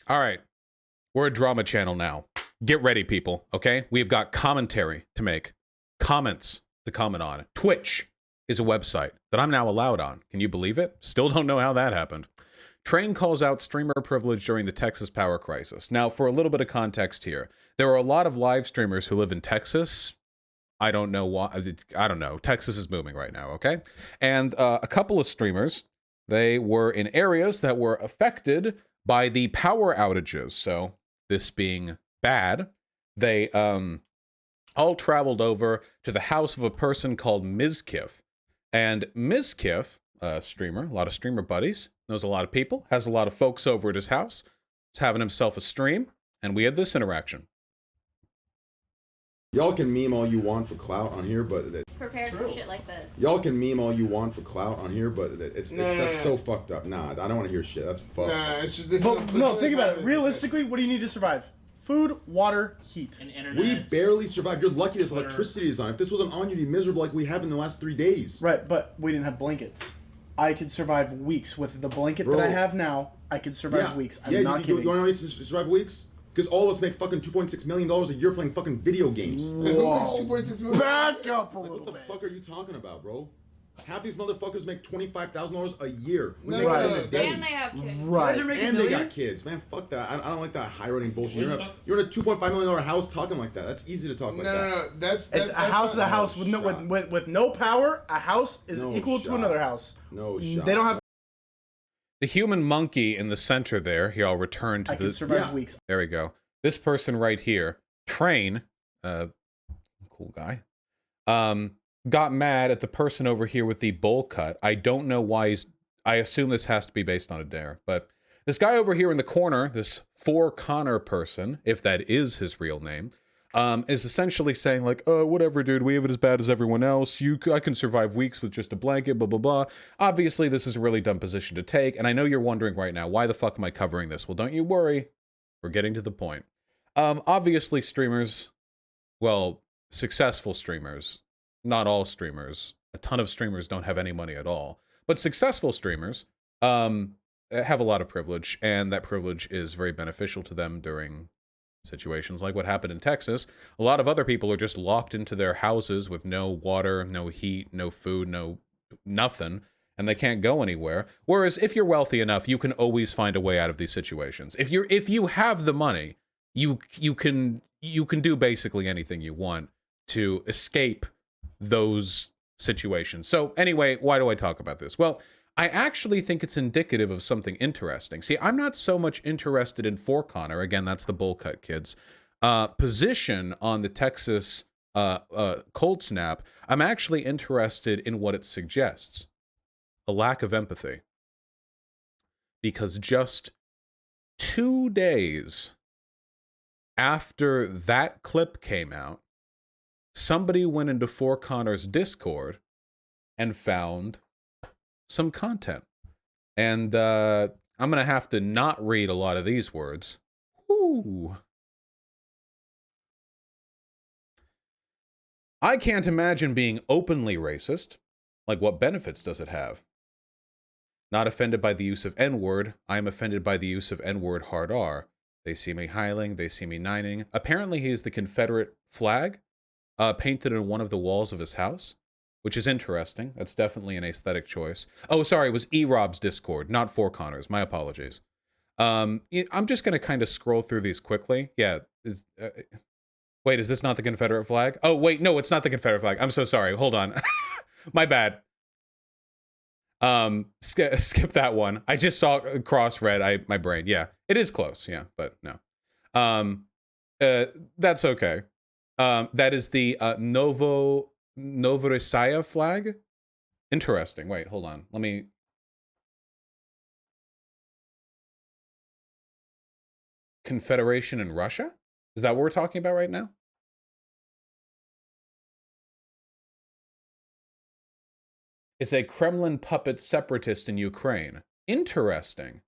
All right, we're a drama channel now. Get ready, people, okay? We've got commentary to make, comments to comment on. Twitch is a website that I'm now allowed on. Can you believe it? Still don't know how that happened. Train calls out streamer privilege during the Texas power crisis. Now, for a little bit of context here, there are a lot of live streamers who live in Texas. I don't know why. I don't know. Texas is booming right now, okay? And a couple of streamers, they were in areas that were affected by the power outages. So this being bad, they all traveled over to the house of a person called Mizkif. And Mizkif, a streamer, a lot of streamer buddies, knows a lot of people, has a lot of folks over at his house, was having himself a stream, and we had this interaction. Y'all can meme all you want for clout on here, but prepared for shit like this. Y'all can meme all you want for clout on here, but that's so fucked up. Nah, I don't want to hear shit. That's fucked. Nah, it's just, no, think about it. Realistically, what do you need to survive? Food, water, heat. And internet. We barely survived. You're lucky this electricity is on. If this wasn't on, you'd be miserable like we have in the last 3 days. Right, but we didn't have blankets. I could survive weeks with the blanket that I have now. I could survive weeks. I'm not kidding. You want to know survive weeks? Because all of us make fucking $2.6 million a year playing fucking video games. Whoa. $2.6 million? Back up a little bit. What the fuck are you talking about, bro? Half these motherfuckers make $25,000 a year. We make Right. that in a day. And they have kids. Right. And they got kids. Man, fuck that. I don't like that high-roading bullshit. You're in a $2.5 million house talking like that. That's easy to talk like that. No. That's a house is a house with no power. A house is equal to another house. No shot. They don't have. The human monkey in the center there, here I'll return to I can survive weeks. There we go. This person right here, Train, cool guy, got mad at the person over here with the bowl cut. I don't know why he's, I assume this has to be based on a dare, but this guy over here in the corner, this 4Conner person, if that is his real name, is essentially saying like, oh, whatever, dude, we have it as bad as everyone else. I can survive weeks with just a blanket, blah, blah, blah. Obviously, this is a really dumb position to take, and I know you're wondering right now, why the fuck am I covering this? Well, don't you worry. We're getting to the point. Obviously, streamers, well, successful streamers, not all streamers, a ton of streamers don't have any money at all, but successful streamers have a lot of privilege, and that privilege is very beneficial to them during situations like what happened in Texas. A lot of other people are just locked into their houses with no water, no heat, no food, nothing, and they can't go anywhere. Whereas if you're wealthy enough, you can always find a way out of these situations. If you have the money, you can do basically anything you want to escape those situations. So anyway, why do I talk about this? Well, I actually think it's indicative of something interesting. See, I'm not so much interested in 4Conner, again, that's the bowl cut kids, position on the Texas cold snap. I'm actually interested in what it suggests. A lack of empathy. Because just 2 days after that clip came out, somebody went into 4Conner's Discord and found some content. And I'm going to have to not read a lot of these words. Ooh. I can't imagine being openly racist. Like, what benefits does it have? Not offended by the use of N-word. I am offended by the use of N-word hard R. They see me hiling. They see me nining. Apparently, he is the Confederate flag painted on one of the walls of his house, which is interesting. That's definitely an aesthetic choice. Oh, sorry, it was E-Rob's Discord, not 4Conner's. My apologies. I'm just going to kind of scroll through these quickly. Yeah. Wait, is this not the Confederate flag? Oh, wait, no, it's not the Confederate flag. I'm so sorry. Hold on. My bad. Skip that one. I just saw cross-read my brain. Yeah, it is close. Yeah, but no. That's okay. That is the Novorossiya flag. Interesting. Wait, hold on. Let me. Confederation in Russia? Is that what we're talking about right now? It's a Kremlin puppet separatist in Ukraine. Interesting.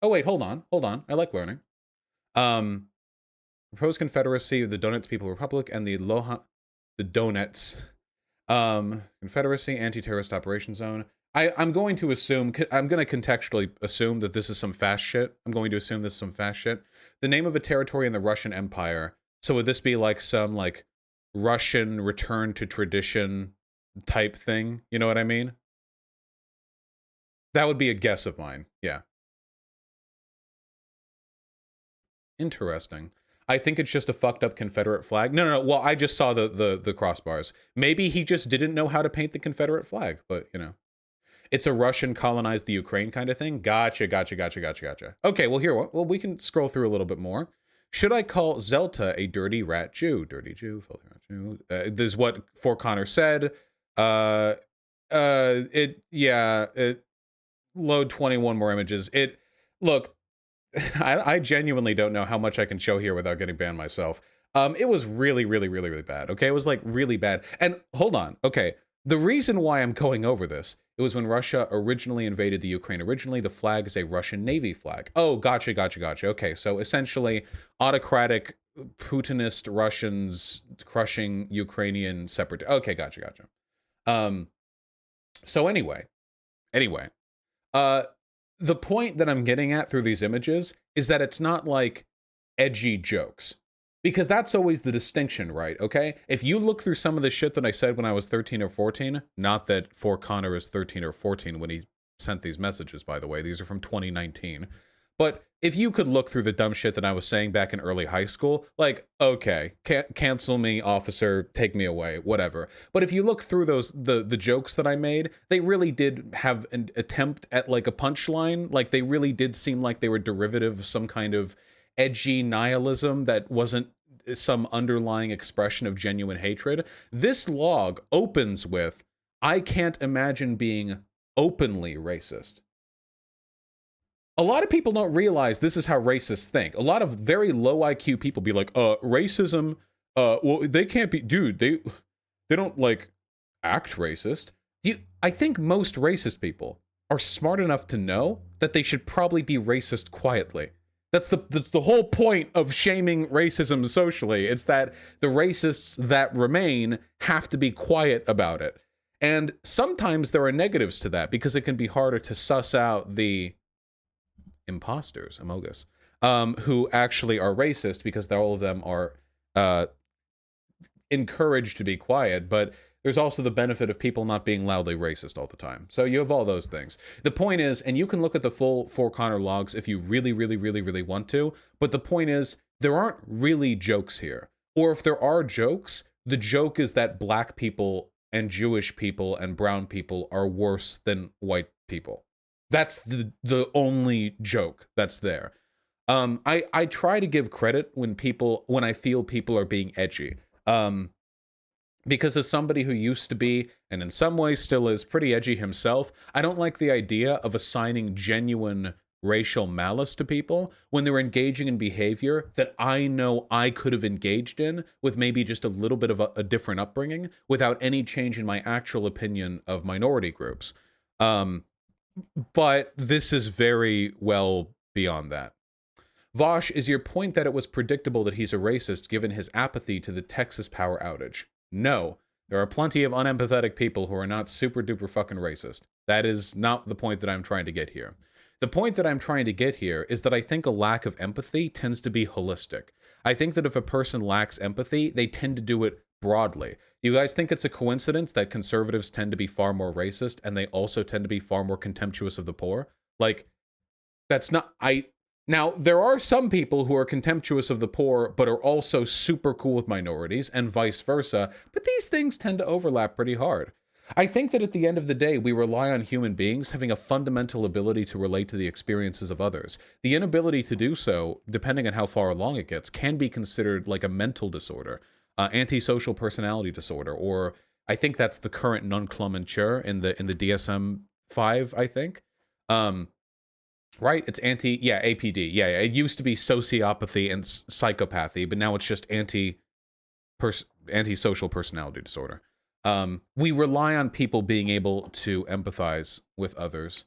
Oh, wait, hold on. I like learning. Proposed Confederacy of the Donetsk People Republic and the Donets Confederacy anti-terrorist operation zone. I'm going to assume, I'm going to contextually assume that this is some fast shit. I'm going to assume this is some fast shit. The name of a territory in the Russian Empire. So would this be like some like Russian return to tradition type thing? You know what I mean? That would be a guess of mine. Yeah. Interesting. I think it's just a fucked up Confederate flag. No. Well, I just saw the crossbars. Maybe he just didn't know how to paint the Confederate flag, but you know. It's a Russian colonized the Ukraine kind of thing. Gotcha. Okay, well here, well we can scroll through a little bit more. Should I call Zelta a dirty rat Jew? Dirty Jew, filthy rat Jew. This is what 4Conner said. It load 21 more images. Look, I genuinely don't know how much I can show here without getting banned myself. It was really bad. Okay, it was like really bad. And hold on. Okay, the reason why I'm going over this, it was when Russia originally invaded the Ukraine. Originally, the flag is a Russian Navy flag. Oh, gotcha. Okay, so essentially, autocratic Putinist Russians crushing Ukrainian separate. Okay, gotcha. So anyway, the point that I'm getting at through these images is that it's not like edgy jokes. Because that's always the distinction, right? Okay? If you look through some of the shit that I said when I was 13 or 14, not that 4Conner is 13 or 14 when he sent these messages, by the way. These are from 2019. But if you could look through the dumb shit that I was saying back in early high school, like, okay, cancel me, officer, take me away, whatever. But if you look through the jokes that I made, they really did have an attempt at like a punchline. Like they really did seem like they were derivative of some kind of edgy nihilism that wasn't some underlying expression of genuine hatred. This log opens with, I can't imagine being openly racist. A lot of people don't realize this is how racists think. A lot of very low IQ people be like, racism, well, they can't be, dude, they don't like act racist. I think most racist people are smart enough to know that they should probably be racist quietly. That's the whole point of shaming racism socially. It's that the racists that remain have to be quiet about it. And sometimes there are negatives to that because it can be harder to suss out the imposters, Amogus, who actually are racist because all of them are encouraged to be quiet, but there's also the benefit of people not being loudly racist all the time. So you have all those things. The point is, and you can look at the full 4Conner logs if you really want to, but the point is, there aren't really jokes here. Or if there are jokes, the joke is that black people and Jewish people and brown people are worse than white people. That's the only joke that's there. I try to give credit when I feel people are being edgy. Because as somebody who used to be, and in some ways still is, pretty edgy himself, I don't like the idea of assigning genuine racial malice to people when they're engaging in behavior that I know I could have engaged in with maybe just a little bit of a different upbringing without any change in my actual opinion of minority groups. But this is very well beyond that. Vosh, is your point that it was predictable that he's a racist given his apathy to the Texas power outage? No, there are plenty of unempathetic people who are not super duper fucking racist. That is not the point that I'm trying to get here. The point that I'm trying to get here is that I think a lack of empathy tends to be holistic. I think that if a person lacks empathy, they tend to do it broadly. You guys think it's a coincidence that conservatives tend to be far more racist and they also tend to be far more contemptuous of the poor? Like, that's not... Now, there are some people who are contemptuous of the poor, but are also super cool with minorities, and vice versa, but these things tend to overlap pretty hard. I think that at the end of the day, we rely on human beings having a fundamental ability to relate to the experiences of others. The inability to do so, depending on how far along it gets, can be considered like a mental disorder, antisocial personality disorder, or I think that's the current nomenclature in the DSM-5, I think. Right? It's APD. Yeah. It used to be sociopathy and psychopathy, but now it's just antisocial personality disorder. We rely on people being able to empathize with others.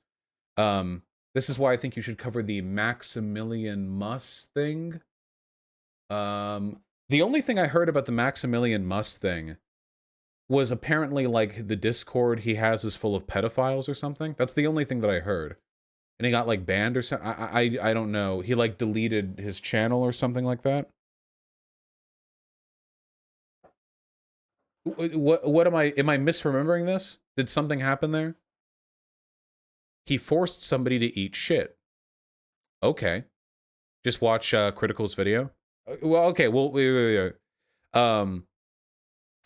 This is why I think you should cover the Maximilian Muss thing. The only thing I heard about the Maximilian Muss thing was apparently like the Discord he has is full of pedophiles or something. That's the only thing that I heard. And he got like banned or something. I don't know. He like deleted his channel or something like that. What am I misremembering this? Did something happen there? He forced somebody to eat shit. Okay. Just watch Critical's video. Well, okay. Well, wait.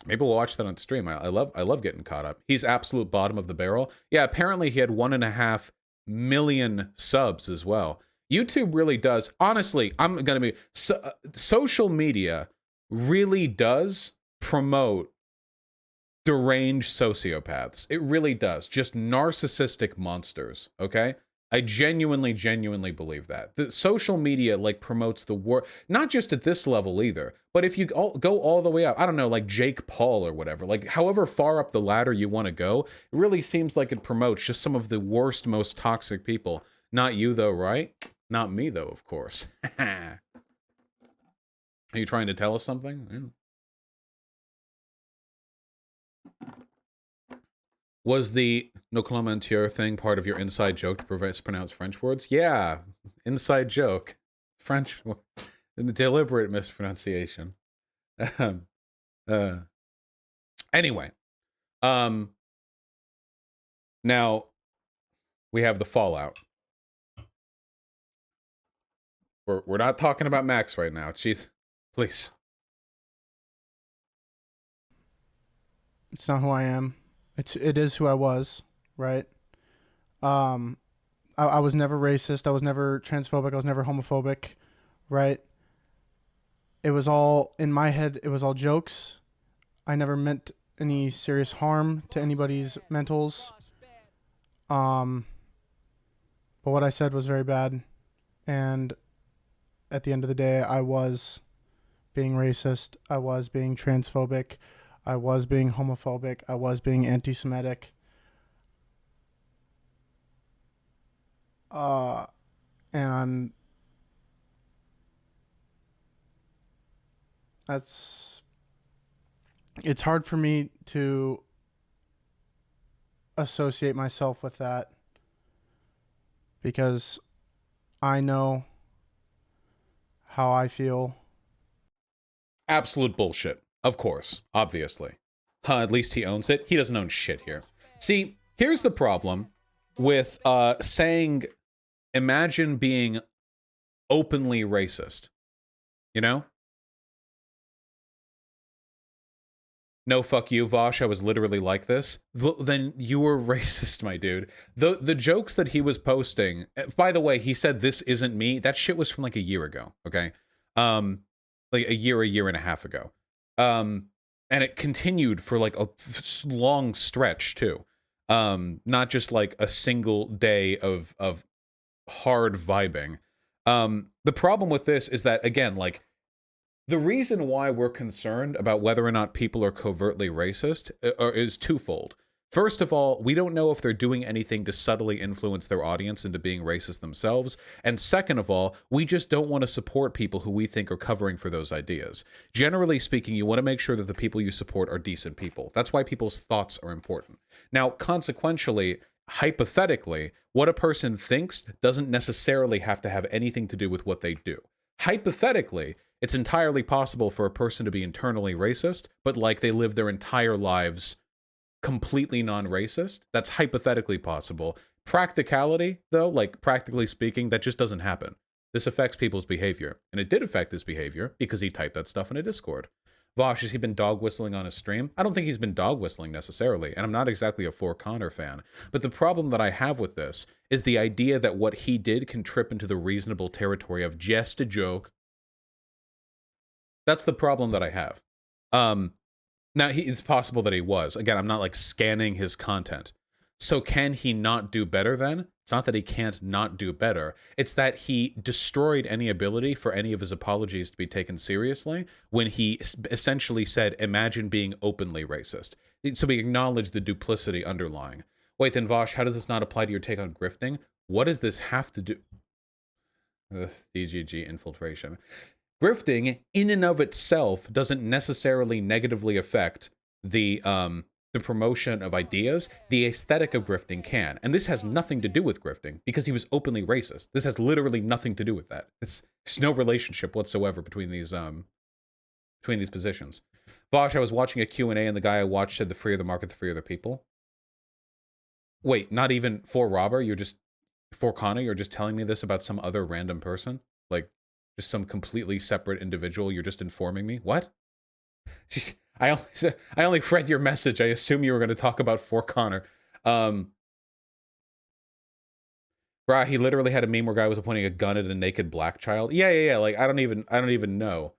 Maybe we'll watch that on stream. I love getting caught up. He's absolute bottom of the barrel. Yeah, apparently he had 1.5 million subs as well. YouTube really does. Honestly, I'm gonna be social media really does promote deranged sociopaths. It really does. Just narcissistic monsters. Okay. I genuinely believe that. The social media like promotes the war, not just at this level either, but if you go all the way up, I don't know, like Jake Paul or whatever, like however far up the ladder you want to go, it really seems like it promotes just some of the worst, most toxic people. Not you though, right? Not me though, of course. Are you trying to tell us something? Yeah. Was the no commentaire thing part of your inside joke to mispronounce French words? Yeah, inside joke. French, deliberate mispronunciation. Anyway, now we have the fallout. We're not talking about Max right now. Chief, please. It's not who I am. It is who I was, right? I was never racist. I was never transphobic. I was never homophobic, right? It was all in my head. It was all jokes. I never meant any serious harm to anybody's mentals. But what I said was very bad, and at the end of the day, I was being racist. I was being transphobic. I was being homophobic. I was being anti-Semitic. And it's hard for me to associate myself with that because I know how I feel. Absolute bullshit. Of course, obviously. At least he owns it. He doesn't own shit here. See, here's the problem with saying, imagine being openly racist. You know? No, fuck you, Vosh. I was literally like this. Then you were racist, my dude. The jokes that he was posting. By the way, he said this isn't me. That shit was from like a year ago. Okay, like a year and a half ago. And it continued for like a long stretch too. Not just like a single day of hard vibing. The problem with this is that, again, like, the reason why we're concerned about whether or not people are covertly racist is twofold. First of all, we don't know if they're doing anything to subtly influence their audience into being racist themselves. And second of all, we just don't want to support people who we think are covering for those ideas. Generally speaking, you want to make sure that the people you support are decent people. That's why people's thoughts are important. Now, consequentially, hypothetically, what a person thinks doesn't necessarily have to have anything to do with what they do. Hypothetically, it's entirely possible for a person to be internally racist, but like they live their entire lives completely non-racist. That's hypothetically possible. Practicality, though, like practically speaking, that just doesn't happen. This affects people's behavior. And it did affect his behavior because he typed that stuff in a Discord. Vosh, has he been dog whistling on his stream? I don't think he's been dog whistling necessarily, and I'm not exactly a 4Conner fan. But the problem that I have with this is the idea that what he did can trip into the reasonable territory of just a joke. That's the problem that I have. Now, it's possible that he was. Again, I'm not like scanning his content. So can he not do better then? It's not that he can't not do better. It's that he destroyed any ability for any of his apologies to be taken seriously when he essentially said, imagine being openly racist. So we acknowledge the duplicity underlying. Wait, then Vosh, how does this not apply to your take on grifting? What does this have to do? DGG infiltration. Grifting, in and of itself, doesn't necessarily negatively affect the promotion of ideas, the aesthetic of grifting can. And this has nothing to do with grifting because he was openly racist. This has literally nothing to do with that. There's no relationship whatsoever between these positions. Vosh, I was watching a Q&A and the guy I watched said the freer the market, the freer the people. Wait, not even for Robber? You're just, 4Conner, you're just telling me this about some other random person? Like, just some completely separate individual you're just informing me? What? I only read your message. I assume you were going to talk about 4Conner. Bruh, he literally had a meme where a guy was pointing a gun at a naked black child. Yeah. Like, I don't even know.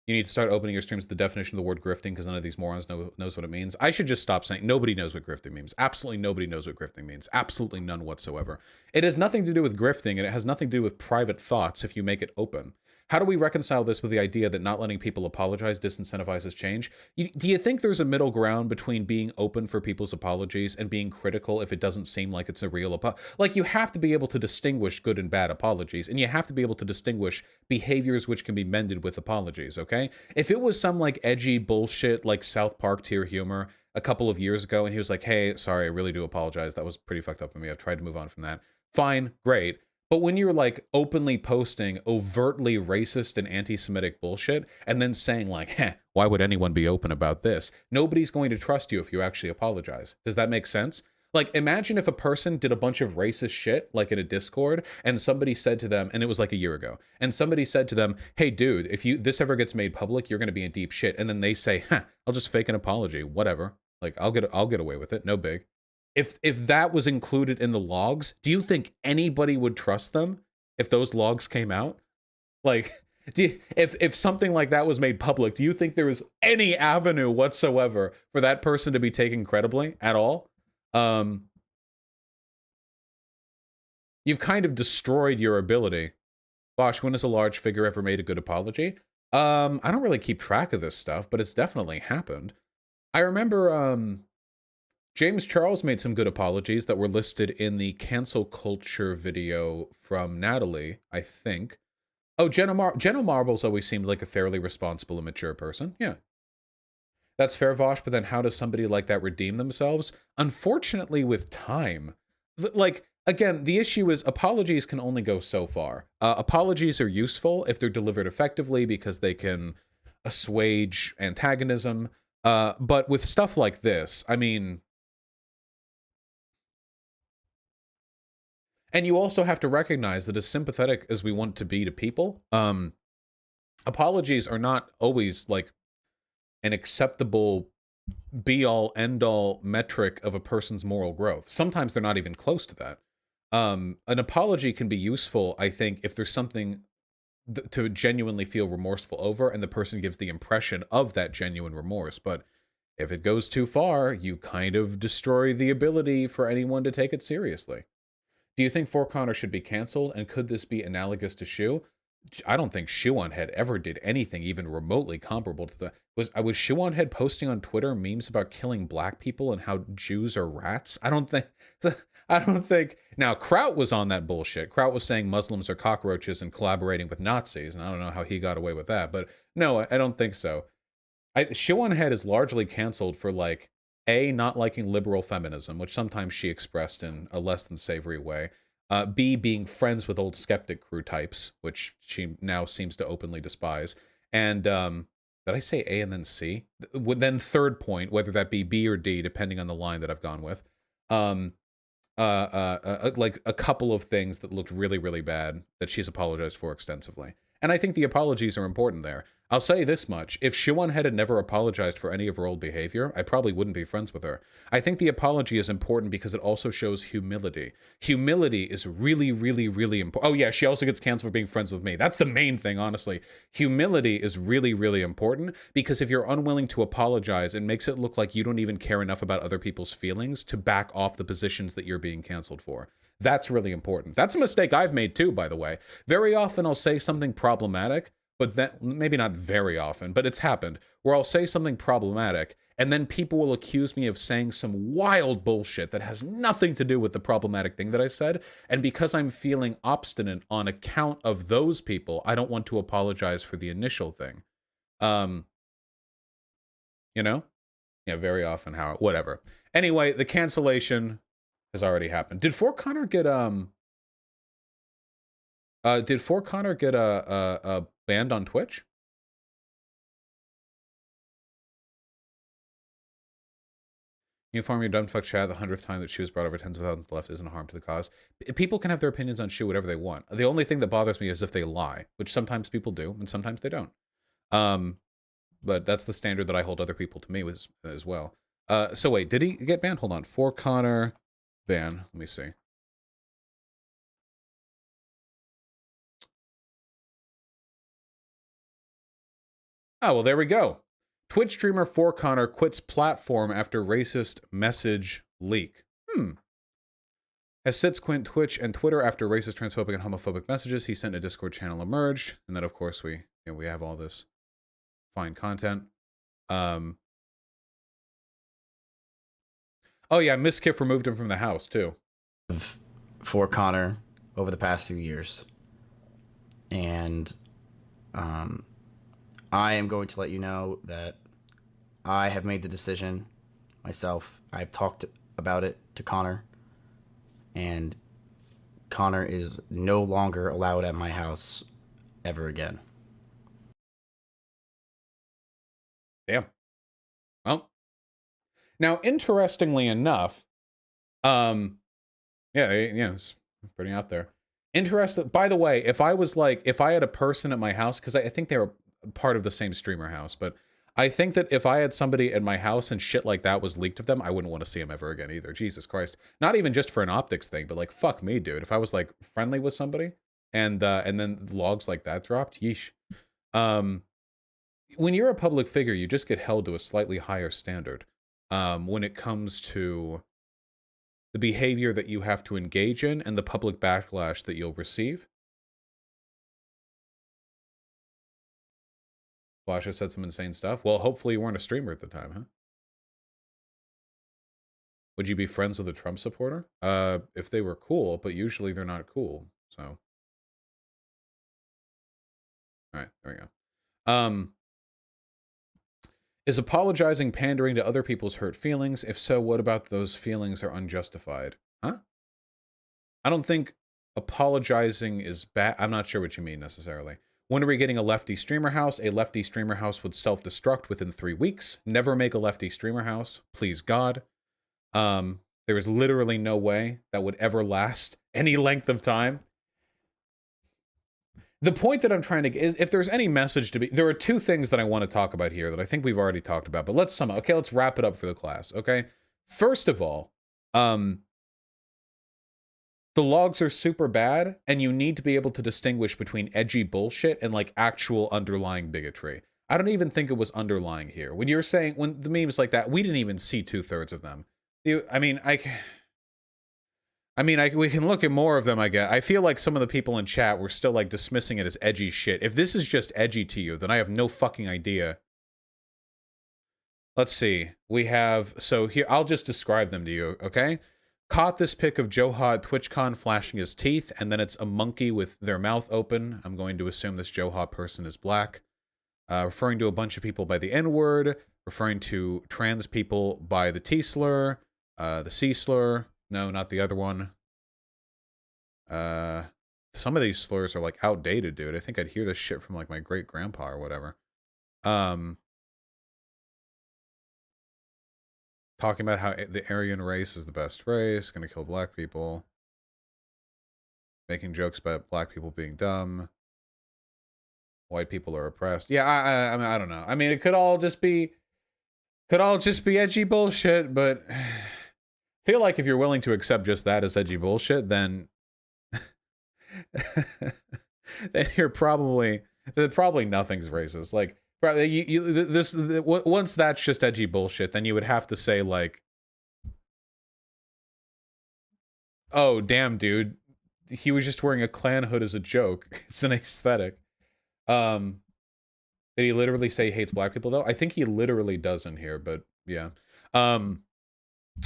You need to start opening your streams with the definition of the word grifting because none of these morons knows what it means. I should just stop saying nobody knows what grifting means. Absolutely nobody knows what grifting means. Absolutely none whatsoever. It has nothing to do with grifting, and it has nothing to do with private thoughts if you make it open. How do we reconcile this with the idea that not letting people apologize disincentivizes change? Do you think there's a middle ground between being open for people's apologies and being critical if it doesn't seem like it's a real apology? Like, you have to be able to distinguish good and bad apologies, and you have to be able to distinguish behaviors which can be mended with apologies, okay? If it was some, like, edgy bullshit, like South Park tier humor a couple of years ago, and he was like, hey, sorry, I really do apologize. That was pretty fucked up of me. I've tried to move on from that. Fine, great. But when you're, like, openly posting overtly racist and anti-Semitic bullshit and then saying, like, why would anyone be open about this? Nobody's going to trust you if you actually apologize. Does that make sense? Like, imagine if a person did a bunch of racist shit, like in a Discord, and somebody said to them, and it was like a year ago, and somebody said to them, hey, dude, if this ever gets made public, you're going to be in deep shit. And then they say, I'll just fake an apology, whatever. Like, I'll get away with it, no big. If that was included in the logs, do you think anybody would trust them if those logs came out? Like, if something like that was made public, do you think there was any avenue whatsoever for that person to be taken credibly at all? You've kind of destroyed your ability. Bosh, when has a large figure ever made a good apology? I don't really keep track of this stuff, but it's definitely happened. I remember, James Charles made some good apologies that were listed in the cancel culture video from Natalie, I think. Oh, Jenna Marbles always seemed like a fairly responsible and mature person. Yeah. That's fair, Vosh, but then how does somebody like that redeem themselves? Unfortunately, with time. Like, again, the issue is apologies can only go so far. Apologies are useful if they're delivered effectively because they can assuage antagonism. But with stuff like this, I mean... And you also have to recognize that as sympathetic as we want to be to people, apologies are not always like an acceptable be-all, end-all metric of a person's moral growth. Sometimes they're not even close to that. An apology can be useful, I think, if there's something to genuinely feel remorseful over and the person gives the impression of that genuine remorse. But if it goes too far, you kind of destroy the ability for anyone to take it seriously. Do you think 4Conner should be canceled, and could this be analogous to Shu? I don't think Shoe on Head ever did anything even remotely comparable to the... Was Shoe on Head posting on Twitter memes about killing black people and how Jews are rats? I don't think... Now, Kraut was on that bullshit. Kraut was saying Muslims are cockroaches and collaborating with Nazis, and I don't know how he got away with that, but no, I don't think so. Shoe on Head is largely canceled for, like, A, not liking liberal feminism, which sometimes she expressed in a less than savory way. B, being friends with old skeptic crew types, which she now seems to openly despise. And did I say A and then C? Then third point, whether that be B or D, depending on the line that I've gone with. Like a couple of things that looked really, really bad that she's apologized for extensively. And I think the apologies are important there. I'll say this much. If Shiwan had never apologized for any of her old behavior, I probably wouldn't be friends with her. I think the apology is important because it also shows humility. Humility is really, really, really important. Oh yeah, she also gets canceled for being friends with me. That's the main thing, honestly. Humility is really, really important because if you're unwilling to apologize, it makes it look like you don't even care enough about other people's feelings to back off the positions that you're being canceled for. That's really important. That's a mistake I've made too, by the way. Very often I'll say something problematic, but that maybe not very often, but it's happened, where I'll say something problematic, and then people will accuse me of saying some wild bullshit that has nothing to do with the problematic thing that I said, and because I'm feeling obstinate on account of those people, I don't want to apologize for the initial thing. you know? Yeah, very often, how, whatever. Anyway, the cancellation has already happened. Did 4Conner get, banned on Twitch? You inform your dumb fuck Chad the 100th time that she was brought over tens of thousands of left isn't a harm to the cause. People can have their opinions on Shu whatever they want. The only thing that bothers me is if they lie, which sometimes people do and sometimes they don't. But that's the standard that I hold other people to me with as well. So wait, did he get banned? Hold on. 4Conner ban. Let me see. Oh, well, there we go. Twitch streamer 4Conner quits platform after racist message leak. Has since quit Twitch and Twitter after racist, transphobic, and homophobic messages he sent a Discord channel emerged. And then, of course, we have all this fine content. Oh, yeah, Miskiff removed him from the house, too. 4Conner over the past few years. And I am going to let you know that I have made the decision myself. I've talked about it to Connor. And Connor is no longer allowed at my house ever again. Damn. Well, now, interestingly enough, yeah, it's pretty out there. Interesting. By the way, if I had a person at my house, because I think they were part of the same streamer house, but I think that if I had somebody at my house and shit like that was leaked of them, I wouldn't want to see them ever again either. Jesus Christ. Not even just for an optics thing, but like, fuck me, dude. If I was like friendly with somebody and then logs like that dropped, yeesh. When you're a public figure, you just get held to a slightly higher standard when it comes to the behavior that you have to engage in and the public backlash that you'll receive. Flasha said some insane stuff. Well, hopefully you weren't a streamer at the time, huh? Would you be friends with a Trump supporter? If they were cool, but usually they're not cool, so. All right, there we go. Is apologizing pandering to other people's hurt feelings? If so, what about those feelings are unjustified? Huh? I don't think apologizing is bad. I'm not sure what you mean necessarily. When are we getting a lefty streamer house? A lefty streamer house would self-destruct within 3 weeks. Never make a lefty streamer house. Please God. There is literally no way that would ever last any length of time. The point that I'm trying to get is, if there's any message to be, there are two things that I want to talk about here that I think we've already talked about, but let's wrap it up for the class, okay? First of all, the logs are super bad, and you need to be able to distinguish between edgy bullshit and like actual underlying bigotry. I don't even think it was underlying here. When you're saying, when the memes like that, we didn't even see 2/3 of them. We can look at more of them, I guess. I feel like some of the people in chat were still like dismissing it as edgy shit. If this is just edgy to you, then I have no fucking idea. Let's see. We have, so here, I'll just describe them to you, okay? Caught this pic of Joha at TwitchCon flashing his teeth, and then it's a monkey with their mouth open. I'm going to assume this Joha person is black. Referring to a bunch of people by the N-word, referring to trans people by the T-slur, the C-slur. No, not the other one. Some of these slurs are like outdated, dude. I think I'd hear this shit from like my great-grandpa or whatever. Talking about how the Aryan race is the best race, gonna kill black people. Making jokes about black people being dumb. White people are oppressed. Yeah, I mean, I don't know. I mean, it could all just be edgy bullshit, but I feel like if you're willing to accept just that as edgy bullshit, then then probably nothing's racist. Like, once that's just edgy bullshit, then you would have to say like, oh damn, dude, he was just wearing a Klan hood as a joke. It's an aesthetic. Did he literally say he hates black people though? I think he literally does in here, but yeah.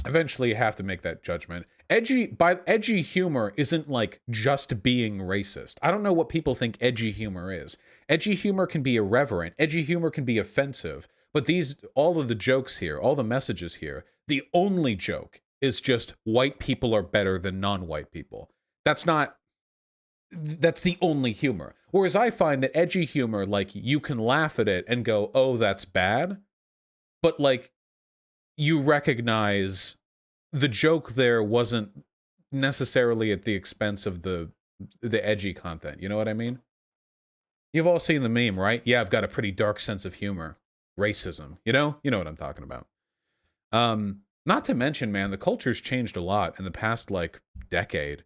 Eventually you have to make that judgment. Edgy humor isn't like just being racist. I don't know what people think edgy humor is. Edgy humor can be irreverent. Edgy humor can be offensive. But all of the jokes here, all the messages here, the only joke is just white people are better than non-white people. That's the only humor. Whereas I find that edgy humor, like, you can laugh at it and go, oh, that's bad. But, like, you recognize the joke there wasn't necessarily at the expense of the edgy content. You know what I mean? You've all seen the meme, right? Yeah, I've got a pretty dark sense of humor. Racism. You know what I'm talking about. Not to mention, man, the culture's changed a lot in the past, like, decade.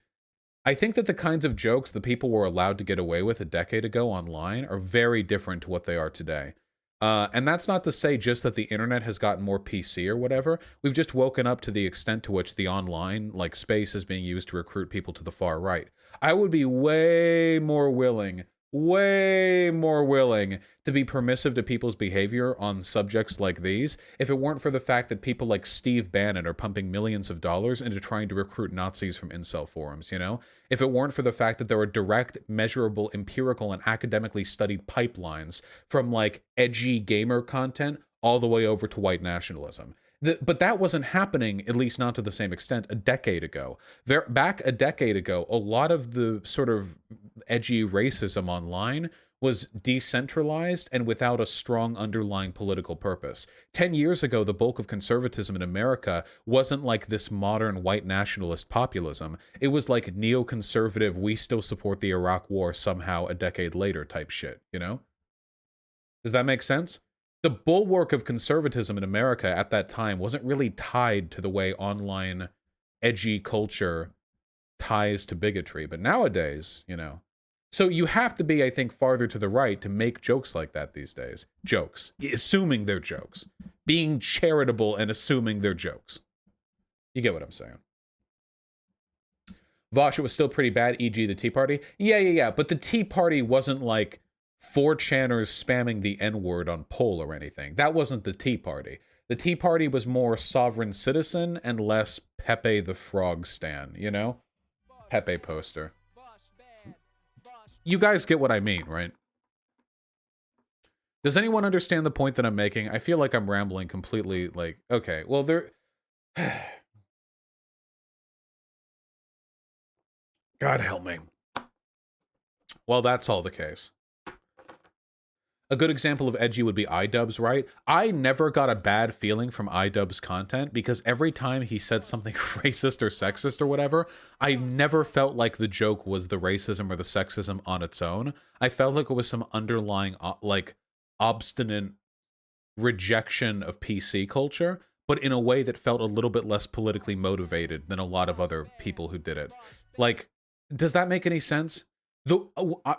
I think that the kinds of jokes the people were allowed to get away with a decade ago online are very different to what they are today. And that's not to say just that the internet has gotten more PC or whatever. We've just woken up to the extent to which the online, like, space is being used to recruit people to the far right. I would be way more willing to be permissive to people's behavior on subjects like these if it weren't for the fact that people like Steve Bannon are pumping millions of dollars into trying to recruit Nazis from incel forums, you know? If it weren't for the fact that there are direct, measurable, empirical, and academically studied pipelines from, like, edgy gamer content all the way over to white nationalism. But that wasn't happening, at least not to the same extent, a decade ago. Back a decade ago, a lot of the sort of edgy racism online was decentralized and without a strong underlying political purpose. 10 years ago, the bulk of conservatism in America wasn't like this modern white nationalist populism. It was like neoconservative, we still support the Iraq War somehow a decade later type shit, you know? Does that make sense? The bulwark of conservatism in America at that time wasn't really tied to the way online edgy culture ties to bigotry. But nowadays, you know. So you have to be, I think, farther to the right to make jokes like that these days. Jokes. Assuming they're jokes. Being charitable and assuming they're jokes. You get what I'm saying. Vosh, it was still pretty bad, e.g. the Tea Party. Yeah. But the Tea Party wasn't like 4chaners spamming the N-word on poll or anything. That wasn't the Tea Party. The Tea Party was more sovereign citizen and less Pepe the Frog stan, you know? Pepe poster. You guys get what I mean, right? Does anyone understand the point that I'm making? I feel like I'm rambling completely, like, okay, well, there... God help me. Well, that's all the case. A good example of edgy would be iDubbbz, right? I never got a bad feeling from iDubbbz content because every time he said something racist or sexist or whatever, I never felt like the joke was the racism or the sexism on its own. I felt like it was some underlying, like, obstinate rejection of PC culture, but in a way that felt a little bit less politically motivated than a lot of other people who did it. Like, does that make any sense? The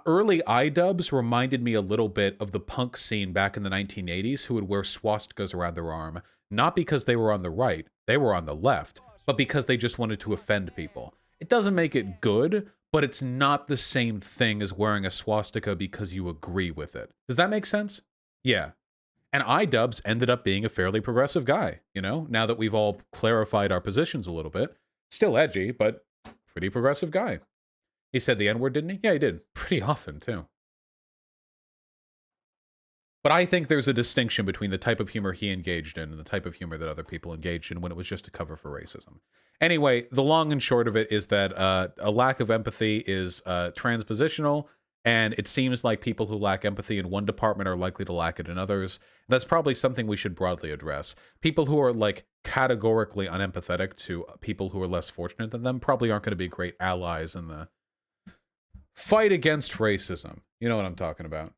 early iDubbbz reminded me a little bit of the punk scene back in the 1980s who would wear swastikas around their arm, not because they were on the right, they were on the left, but because they just wanted to offend people. It doesn't make it good, but it's not the same thing as wearing a swastika because you agree with it. Does that make sense? Yeah. And iDubbbz ended up being a fairly progressive guy, you know, now that we've all clarified our positions a little bit. Still edgy, but pretty progressive guy. He said the N-word, didn't he? Yeah, he did. Pretty often, too. But I think there's a distinction between the type of humor he engaged in and the type of humor that other people engaged in when it was just a cover for racism. Anyway, the long and short of it is that a lack of empathy is transpositional, and it seems like people who lack empathy in one department are likely to lack it in others. That's probably something we should broadly address. People who are, like, categorically unempathetic to people who are less fortunate than them probably aren't going to be great allies in the fight against racism. You know what I'm talking about.